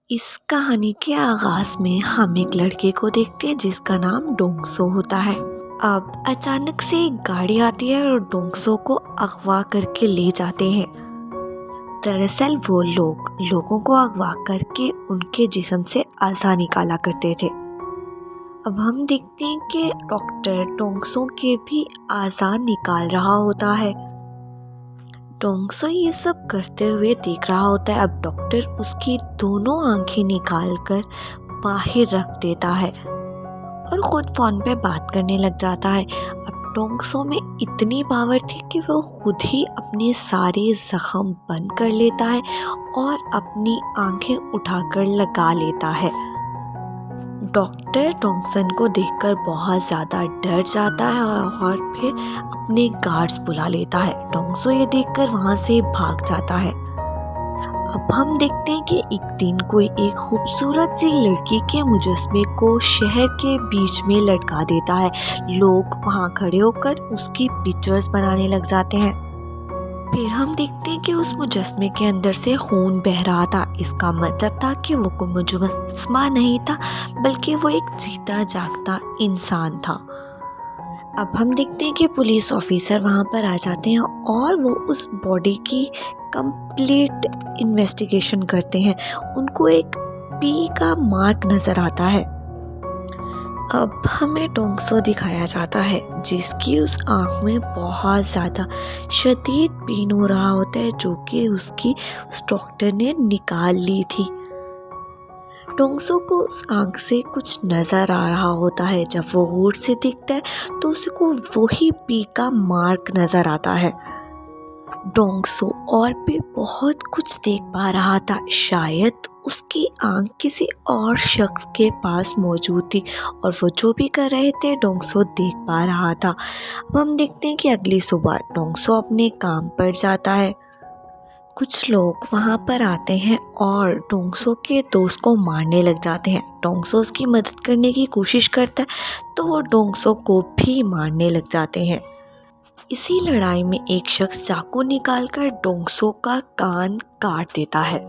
इस कहानी के आगाज में हम एक लड़के को देखते हैं जिसका नाम डोंगसो होता है। अब अचानक से एक गाड़ी आती है और डोंगसो को अगवा करके ले जाते हैं। दरअसल वो लोगों को अगवा करके उनके जिस्म से अज़ा निकाला करते थे। अब हम देखते हैं कि डॉक्टर डोंगसो के भी अज़ा निकाल रहा होता है। डोंगसो ये सब करते हुए देख रहा होता है। अब डॉक्टर उसकी दोनों आंखें निकाल कर बाहर रख देता है और खुद फोन पे बात करने लग जाता है। अब डोंगसो में इतनी पावर थी कि वो खुद ही अपने सारे जख्म बंद कर लेता है और अपनी आंखें उठाकर लगा लेता है। डॉक्टर डोंगसन को देखकर बहुत ज़्यादा डर जाता है और फिर अपने गार्ड्स बुला लेता है। डोंगसो ये देखकर वहाँ से भाग जाता है। अब हम देखते हैं कि एक दिन कोई एक खूबसूरत सी लड़की के मुजस्मे को शहर के बीच में लटका देता है। लोग वहाँ खड़े होकर उसकी पिक्चर्स बनाने लग जाते हैं। फिर हम देखते हैं कि उस मुजस्मे के अंदर से खून बह रहा था। इसका मतलब था कि वो कोई मुजस्मा नहीं था बल्कि वो एक जीता जागता इंसान था। अब हम देखते हैं कि पुलिस ऑफिसर वहाँ पर आ जाते हैं और वो उस बॉडी की कंप्लीट इन्वेस्टिगेशन करते हैं। उनको एक पी का मार्क नज़र आता है। अब हमें डोंगसो दिखाया जाता है जिसकी उस आँख में बहुत ज़्यादा शदीद पेन हो रहा होता है, जो कि उसकी उस डॉक्टर ने निकाल ली थी। डोंगसो को उस आँख से कुछ नज़र आ रहा होता है। जब वो गौर से देखता है तो उसको वही पी का मार्क नज़र आता है। डोंगसो और भी बहुत कुछ देख पा रहा था। शायद उसकी आंख किसी और शख्स के पास मौजूद थी और वो जो भी कर रहे थे डोंगसो देख पा रहा था। अब हम देखते हैं कि अगली सुबह डोंगसो अपने काम पर जाता है। कुछ लोग वहाँ पर आते हैं और डोंगसो के दोस्त को मारने लग जाते हैं। डोंगसो उसकी मदद करने की कोशिश करता है तो वो डोंगसो को भी मारने लग जाते हैं। इसी लड़ाई में एक शख्स चाकू निकालकर डोंगसो का कान काट देता है।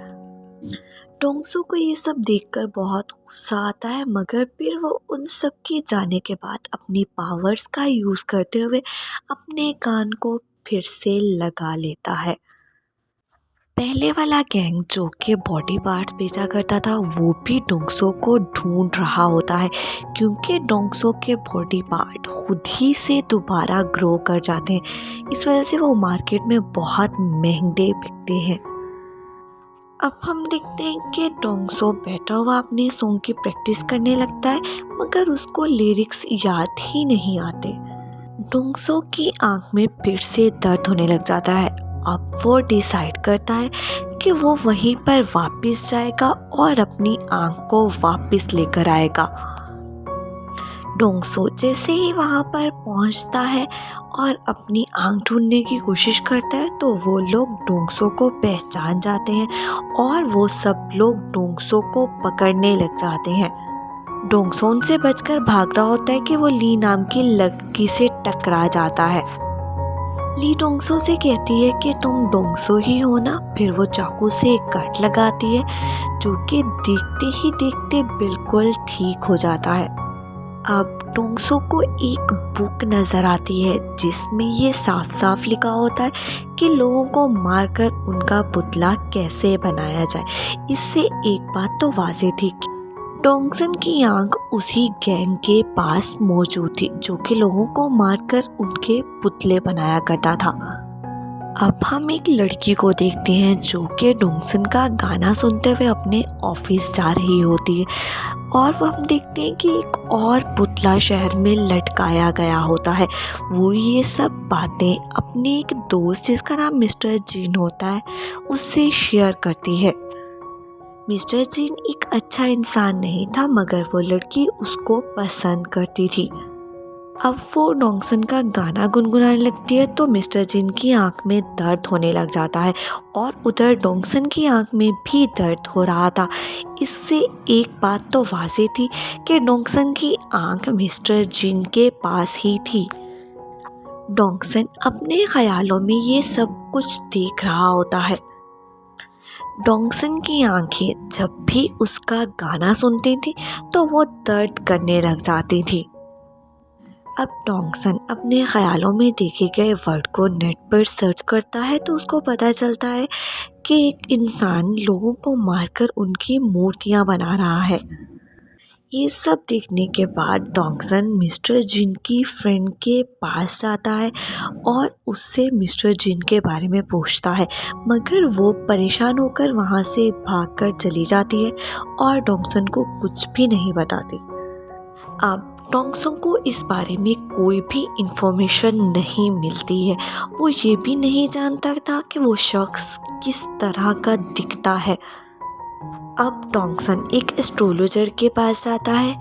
डोंगसो को ये सब देखकर बहुत गुस्सा आता है, मगर फिर वो उन सब के जाने के बाद अपनी पावर्स का यूज़ करते हुए अपने कान को फिर से लगा लेता है। पहले वाला गैंग जो कि बॉडी पार्ट्स बेचा करता था वो भी डोंगसो को ढूंढ रहा होता है, क्योंकि डोंगसो के बॉडी पार्ट खुद ही से दोबारा ग्रो कर जाते हैं। इस वजह से वो मार्केट में बहुत महंगे बिकते हैं। अब हम देखते हैं कि डोंगसो बैठा हुआ अपने सॉन्ग की प्रैक्टिस करने लगता है, मगर उसको लिरिक्स याद ही नहीं आते। डोंगसो की आंख में फिर से दर्द होने लग जाता है। अब वो डिसाइड करता है कि वो वहीं पर वापस जाएगा और अपनी आंख को वापस लेकर आएगा। डोंगसो जैसे ही वहाँ पर पहुँचता है और अपनी आंख ढूंढने की कोशिश करता है तो वो लोग डोंगसो को पहचान जाते हैं और वो सब लोग डोंगसो को पकड़ने लग जाते हैं। डोंगसो उनसे बचकर भाग रहा होता है कि वो ली नाम की लड़की से टकरा जाता है। ली डोंगसो से कहती है कि तुम डोंगसो ही हो ना। फिर वो चाकू से एक कट लगाती है जो कि देखते ही देखते बिल्कुल ठीक हो जाता है। अब डोंगसो को एक बुक नज़र आती है जिसमें ये साफ साफ लिखा होता है कि लोगों को मारकर उनका पुतला कैसे बनाया जाए। इससे एक बात तो वाज़ेह थी कि डोंगसन की आंख उसी गैंग के पास मौजूद थी जो कि लोगों को मारकर उनके पुतले बनाया करता था। अब हम एक लड़की को देखते हैं जो कि डोंगसन का गाना सुनते हुए अपने ऑफिस जा रही होती है और वो हम देखते हैं कि एक और पुतला शहर में लटकाया गया होता है। वो ये सब बातें अपने एक दोस्त जिसका नाम मिस्टर जीन होता है उससे शेयर करती है। मिस्टर जीन एक अच्छा इंसान नहीं था, मगर वो लड़की उसको पसंद करती थी। अब वो डोंगसन का गाना गुनगुनाने लगती है तो मिस्टर जिन की आंख में दर्द होने लग जाता है और उधर डोंगसन की आंख में भी दर्द हो रहा था। इससे एक बात तो वाज़ेह थी कि डोंगसन की आंख मिस्टर जिन के पास ही थी। डोंगसन अपने ख्यालों में ये सब कुछ देख रहा होता है। डोंगसन की आंखें जब भी उसका गाना सुनती थी तो वो दर्द करने लग जाती थी। अब डोंगसन अपने ख्यालों में देखे गए वर्ड को नेट पर सर्च करता है तो उसको पता चलता है कि एक इंसान लोगों को मारकर उनकी मूर्तियां बना रहा है। ये सब देखने के बाद डोंगसन मिस्टर जिन की फ्रेंड के पास जाता है और उससे मिस्टर जिन के बारे में पूछता है, मगर वो परेशान होकर वहाँ से भागकर चली जाती है और डोंगसन को कुछ भी नहीं बताती। अब डोंगसन को इस बारे में कोई भी इंफॉर्मेशन नहीं मिलती है। वो ये भी नहीं जानता था कि वो शख्स किस तरह का दिखता है। अब डोंगसन एक एस्ट्रोलॉजर के पास जाता है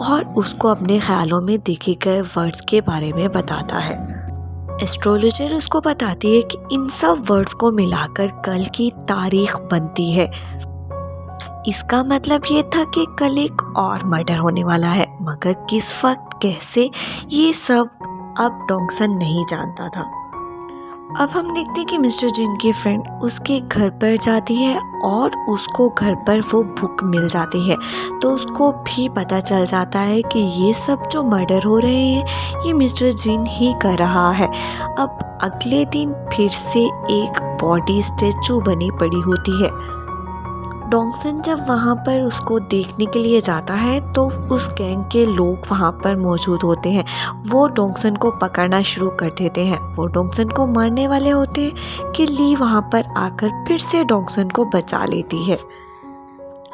और उसको अपने ख्यालों में देखे गए वर्ड्स के बारे में बताता है। एस्ट्रोलॉजर उसको बताती है कि इन सब वर्ड्स को मिलाकर कल की तारीख बनती है। इसका मतलब ये था कि कल एक और मर्डर होने वाला है, मगर किस वक्त कैसे ये सब अब डोंगसन नहीं जानता था। अब हम देखते हैं कि मिस्टर जिन की फ्रेंड उसके घर पर जाती है और उसको घर पर वो बुक मिल जाती है, तो उसको भी पता चल जाता है कि ये सब जो मर्डर हो रहे हैं ये मिस्टर जिन ही कर रहा है। अब अगले दिन फिर से एक बॉडी स्टैचू बनी पड़ी होती है। डोंगसन जब वहाँ पर उसको देखने के लिए जाता है तो उस गैंग के लोग वहाँ पर मौजूद होते हैं। वो डोंगसन को पकड़ना शुरू कर देते हैं। वो डोंगसन को मारने वाले होते हैं कि ली वहाँ पर आकर फिर से डोंगसन को बचा लेती है।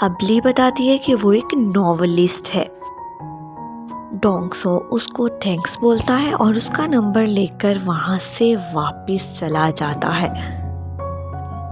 अब ली बताती है कि वो एक नॉवेलिस्ट है। डोंगसो उसको थैंक्स बोलता है और उसका नंबर लेकर वहाँ से वापस चला जाता है।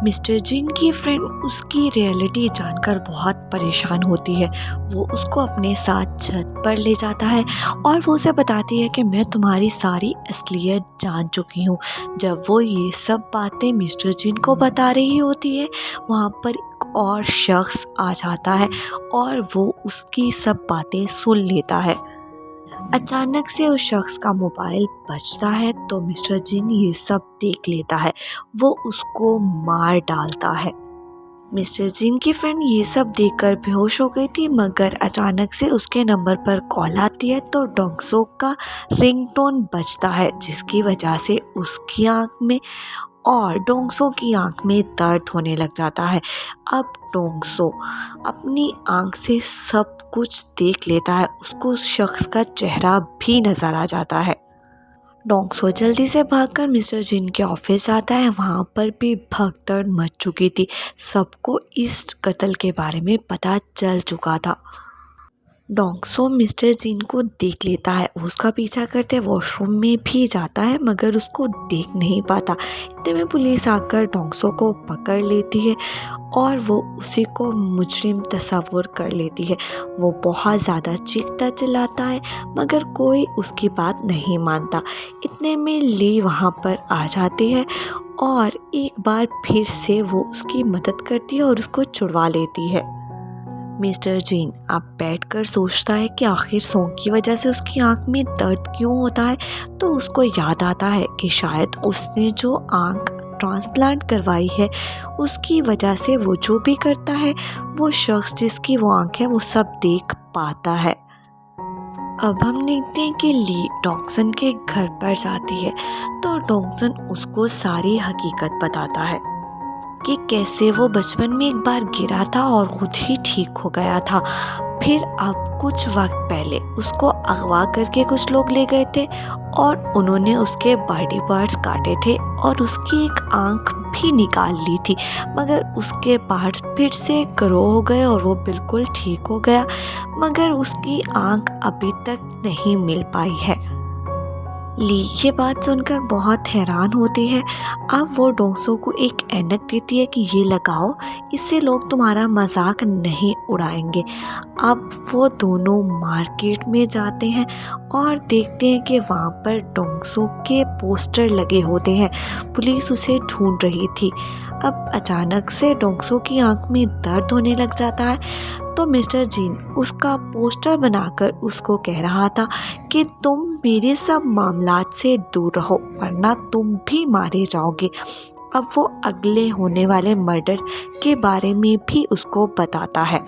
मिस्टर जिन की फ्रेंड उसकी रियलिटी जानकर बहुत परेशान होती है। वो उसको अपने साथ छत पर ले जाता है और वो उसे बताती है कि मैं तुम्हारी सारी असलियत जान चुकी हूँ। जब वो ये सब बातें मिस्टर जिन को बता रही होती है, वहाँ पर एक और शख्स आ जाता है और वो उसकी सब बातें सुन लेता है। अचानक से उस शख्स का मोबाइल बजता है तो मिस्टर जिन ये सब देख लेता है। वो उसको मार डालता है। मिस्टर जिन की फ्रेंड ये सब देखकर बेहोश हो गई थी, मगर अचानक से उसके नंबर पर कॉल आती है तो डोंगसो का रिंगटोन बजता है, जिसकी वजह से उसकी आंख में और डोंगसो की आंख में दर्द होने लग जाता है। अब डोंगसो अपनी आंख से सब कुछ देख लेता है। उसको उस शख्स का चेहरा भी नजर आ जाता है। डोंगसो जल्दी से भागकर मिस्टर जिन के ऑफिस जाता है। वहाँ पर भी भगदड़ मच चुकी थी। सबको इस कत्ल के बारे में पता चल चुका था। डोंगसो मिस्टर जिन को देख लेता है। वो उसका पीछा करते वॉशरूम में भी जाता है, मगर उसको देख नहीं पाता। इतने में पुलिस आकर डोंगसो को पकड़ लेती है और वो उसी को मुजरिम तस्वुर कर लेती है। वो बहुत ज़्यादा चीखता चिल्लाता है, मगर कोई उसकी बात नहीं मानता। इतने में ली वहाँ पर आ जाती है और एक बार फिर से वो उसकी मदद करती है और उसको छुड़वा लेती है। मिस्टर जिन अब बैठकर सोचता है कि आखिर सॉन्ग की वजह से उसकी आंख में दर्द क्यों होता है, तो उसको याद आता है कि शायद उसने जो आंख ट्रांसप्लांट करवाई है उसकी वजह से वो जो भी करता है वो शख्स जिसकी वो आंख है वो सब देख पाता है। अब हम देखते हैं कि ली डोंगसन के घर पर जाती है तो डोंगसन उसको सारी हकीकत बताता है कि कैसे वो बचपन में एक बार गिरा था और खुद ही ठीक हो गया था। फिर अब कुछ वक्त पहले उसको अगवा करके कुछ लोग ले गए थे और उन्होंने उसके बॉडी पार्ट्स काटे थे और उसकी एक आंख भी निकाल ली थी, मगर उसके पार्ट्स फिर से ग्रो हो गए और वो बिल्कुल ठीक हो गया, मगर उसकी आंख अभी तक नहीं मिल पाई है। ली ये बात सुनकर बहुत हैरान होती है। अब वो डोंगसो को एक ऐनक देती है कि ये लगाओ, इससे लोग तुम्हारा मजाक नहीं उड़ाएंगे। अब वो दोनों मार्केट में जाते हैं और देखते हैं कि वहाँ पर डोंगसो के पोस्टर लगे होते हैं। पुलिस उसे ढूंढ रही थी। अब अचानक से डोंगसो की आंख में दर्द होने लग जाता है तो मिस्टर जिन उसका पोस्टर बनाकर उसको कह रहा था कि तुम मेरे सब मामलात से दूर रहो वरना तुम भी मारे जाओगे। अब वो अगले होने वाले मर्डर के बारे में भी उसको बताता है।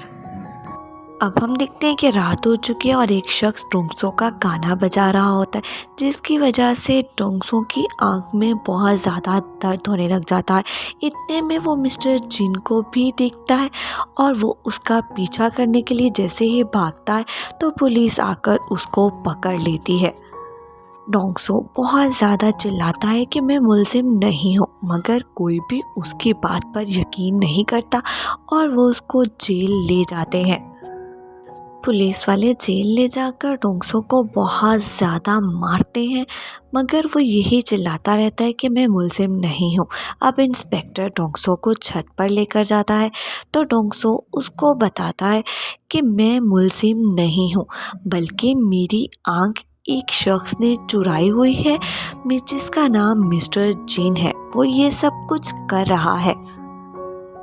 अब हम देखते हैं कि रात हो चुकी है और एक शख्स डोंगसो का गाना बजा रहा होता है, जिसकी वजह से डोंगसो की आंख में बहुत ज़्यादा दर्द होने लग जाता है। इतने में वो मिस्टर जिन को भी देखता है और वो उसका पीछा करने के लिए जैसे ही भागता है तो पुलिस आकर उसको पकड़ लेती है। डोंगसो बहुत ज़्यादा चिल्लाता है कि मैं मुलजिम नहीं हूँ, मगर कोई भी उसकी बात पर यकीन नहीं करता और वो उसको जेल ले जाते हैं। पुलिस वाले जेल ले जाकर डोंगसो को बहुत ज़्यादा मारते हैं, मगर वो यही चिल्लाता रहता है कि मैं मुलजिम नहीं हूँ। अब इंस्पेक्टर डोंगसो को छत पर लेकर जाता है तो डोंगसो उसको बताता है कि मैं मुलजिम नहीं हूँ, बल्कि मेरी आंख एक शख्स ने चुराई हुई है जिसका नाम मिस्टर जिन है, वो ये सब कुछ कर रहा है।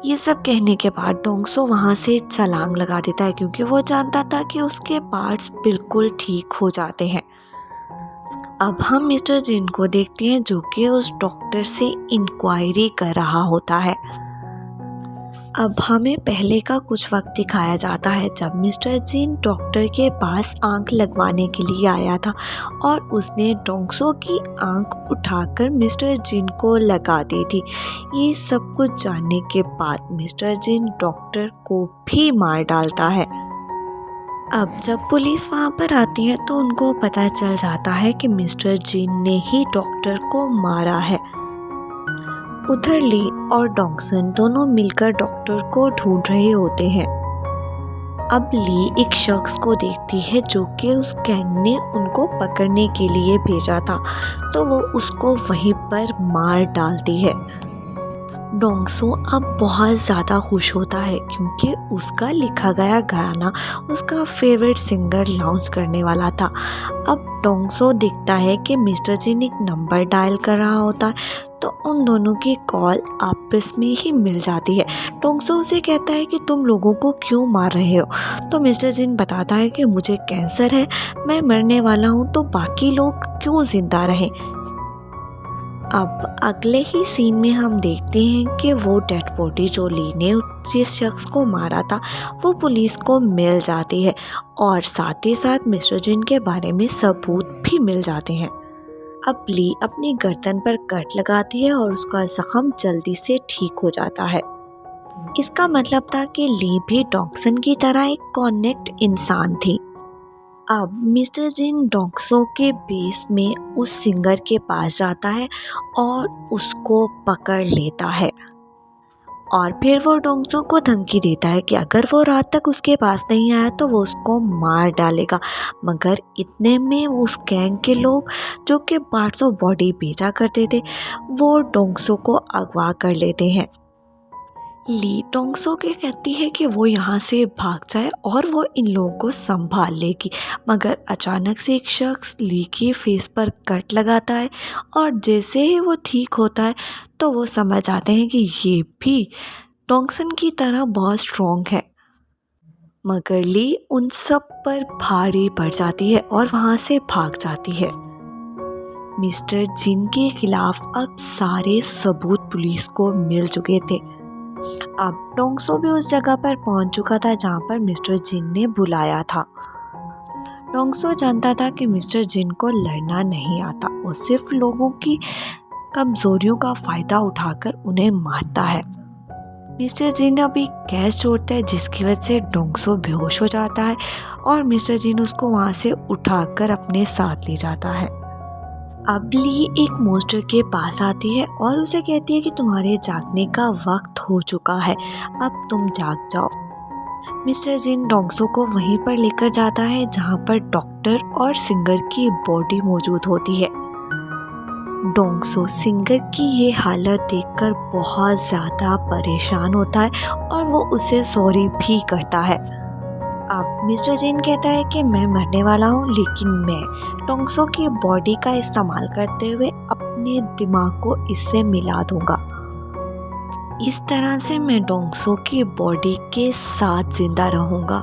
ये सब कहने के बाद डोंगसो वहाँ से छलांग लगा देता है, क्योंकि वो जानता था कि उसके पार्ट्स बिल्कुल ठीक हो जाते हैं। अब हम मिस्टर जिन को देखते हैं जो कि उस डॉक्टर से इंक्वायरी कर रहा होता है। अब हमें पहले का कुछ वक्त दिखाया जाता है जब मिस्टर जिन डॉक्टर के पास आंख लगवाने के लिए आया था और उसने डोंगसो की आंख उठाकर मिस्टर जिन को लगा दी थी। ये सब कुछ जानने के बाद मिस्टर जिन डॉक्टर को भी मार डालता है। अब जब पुलिस वहाँ पर आती है तो उनको पता चल जाता है कि मिस्टर जिन ने ही डॉक्टर को मारा है। उधर ली और डोंगसन दोनों मिलकर डॉक्टर को ढूंढ रहे होते हैं। अब ली एक शख्स को देखती है जो कि उस गैंग ने उनको पकड़ने के लिए भेजा था, तो वो उसको वहीं पर मार डालती है। डोंगसो अब बहुत ज़्यादा खुश होता है क्योंकि उसका लिखा गया गाना उसका फेवरेट सिंगर लॉन्च करने वाला था। अब डोंगसो दिखता है कि मिस्टर जिन एक नंबर डायल कर रहा होता है, तो उन दोनों की कॉल आपस में ही मिल जाती है। डोंगसो उसे कहता है कि तुम लोगों को क्यों मार रहे हो, तो मिस्टर जिन बताता है कि मुझे कैंसर है, मैं मरने वाला हूँ, तो बाकी लोग क्यों जिंदा रहें। अब अगले ही सीन में हम देखते हैं कि वो डेड बॉडी जो ली ने जिस शख्स को मारा था वो पुलिस को मिल जाती है और साथ ही साथ मिस्टर जिन के बारे में सबूत भी मिल जाते हैं। अब ली अपनी गर्दन पर कट लगाती है और उसका जख्म जल्दी से ठीक हो जाता है। इसका मतलब था कि ली भी डॉक्सन की तरह एक कनेक्ट इंसान थी। अब मिस्टर जिन डोंगसो के बेस में उस सिंगर के पास जाता है और उसको पकड़ लेता है और फिर वो डोंगसो को धमकी देता है कि अगर वो रात तक उसके पास नहीं आया तो वो उसको मार डालेगा। मगर इतने में उस गैंग के लोग जो कि पार्ट्स ऑफ बॉडी बेचा करते थे वो डोंगसो को अगवा कर लेते हैं। ली डोंगसो के कहती है कि वो यहाँ से भाग जाए और वो इन लोगों को संभाल लेगी, मगर अचानक से एक शख्स ली के फेस पर कट लगाता है और जैसे ही वो ठीक होता है तो वो समझ आते हैं कि ये भी डोंगसन की तरह बहुत स्ट्रॉन्ग है। मगर ली उन सब पर भारी पड़ जाती है और वहाँ से भाग जाती है। मिस्टर जिन के खिलाफ अब सारे सबूत पुलिस को मिल चुके थे। अब डोंगसो भी उस जगह पर पहुंच चुका था जहां पर मिस्टर जिन ने बुलाया था। डोंगसो जानता था कि मिस्टर जिन को लड़ना नहीं आता, वो सिर्फ लोगों की कमजोरियों का फायदा उठाकर उन्हें मारता है। मिस्टर जिन अभी गैस छोड़ता है जिसकी वजह से डोंगसो बेहोश हो जाता है और मिस्टर जिन उसको वहां से उठाकर अपने साथ ले जाता है। अब ली एक मॉन्स्टर के पास आती है और उसे कहती है कि तुम्हारे जागने का वक्त हो चुका है, अब तुम जाग जाओ। मिस्टर जिन डोंगसो को वहीं पर लेकर जाता है जहां पर डॉक्टर और सिंगर की बॉडी मौजूद होती है। डोंगसो सिंगर की ये हालत देखकर बहुत ज़्यादा परेशान होता है और वो उसे सॉरी भी करता है। अब मिस्टर जिन कहता है कि मैं मरने वाला हूँ, लेकिन मैं डोंगसो की बॉडी का इस्तेमाल करते हुए अपने दिमाग को इससे मिला दूंगा। इस तरह से मैं डोंगसो की बॉडी के साथ जिंदा रहूंगा।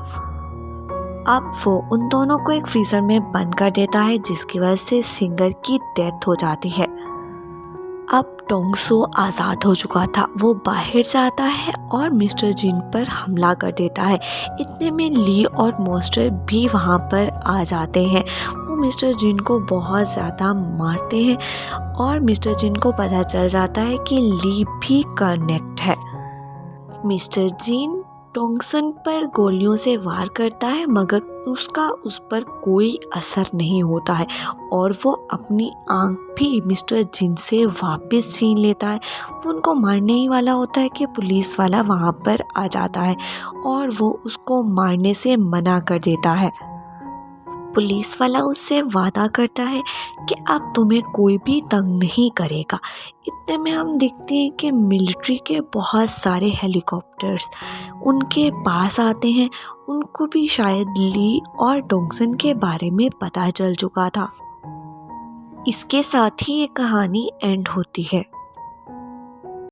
अब वो उन दोनों को एक फ्रीजर में बंद कर देता है जिसकी वजह से सिंगर की डेथ हो जाती है। अब डोंगसो आज़ाद हो चुका था। वो बाहर जाता है और मिस्टर जिन पर हमला कर देता है। इतने में ली और मॉन्स्टर भी वहाँ पर आ जाते हैं। वो मिस्टर जिन को बहुत ज़्यादा मारते हैं और मिस्टर जिन को पता चल जाता है कि ली भी कनेक्ट है। मिस्टर जीन डोंगसन पर गोलियों से वार करता है मगर उसका उस पर कोई असर नहीं होता है और वो अपनी आंख भी मिस्टर जिन से वापस छीन लेता है। वो उनको मारने ही वाला होता है कि पुलिस वाला वहाँ पर आ जाता है और वो उसको मारने से मना कर देता है। पुलिस वाला उससे वादा करता है कि अब तुम्हें कोई भी तंग नहीं करेगा। इतने में हम देखते हैं कि मिलिट्री के बहुत सारे हेलीकॉप्टर्स उनके पास आते हैं। उनको भी शायद ली और डोंगसन के बारे में पता चल चुका था। इसके साथ ही ये कहानी एंड होती है।